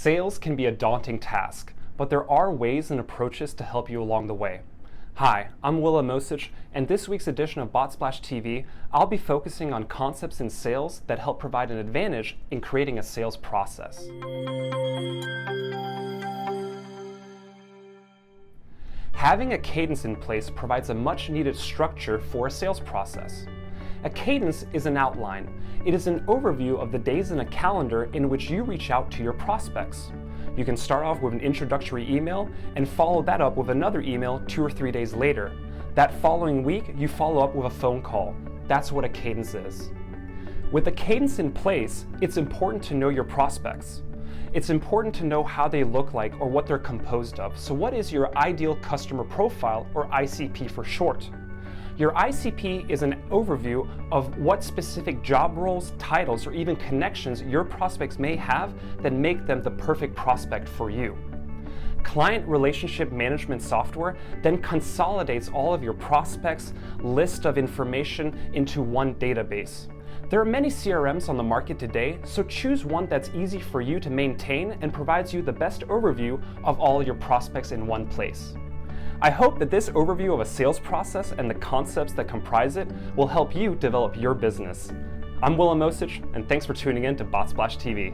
Sales can be a daunting task, but there are ways and approaches to help you along the way. Hi, I'm Willa Mosic, and this week's edition of BotSplash TV, I'll be focusing on concepts in sales that help provide an advantage in creating a sales process. Having a cadence in place provides a much-needed structure for a sales process. A cadence is an outline. It is an overview of the days in a calendar in which you reach out to your prospects. You can start off with an introductory email and follow that up with another email 2 or 3 days later. That following week, you follow up with a phone call. That's what a cadence is. With a cadence in place, it's important to know your prospects. It's important to know how they look like or what they're composed of. So what is your ideal customer profile, or ICP for short? Your ICP is an overview of what specific job roles, titles, or even connections your prospects may have that make them the perfect prospect for you. Client relationship management software then consolidates all of your prospects' list of information into one database. There are many CRMs on the market today, so choose one that's easy for you to maintain and provides you the best overview of all your prospects in one place. I hope that this overview of a sales process and the concepts that comprise it will help you develop your business. I'm Willa Mosic, and thanks for tuning in to BotSplash TV.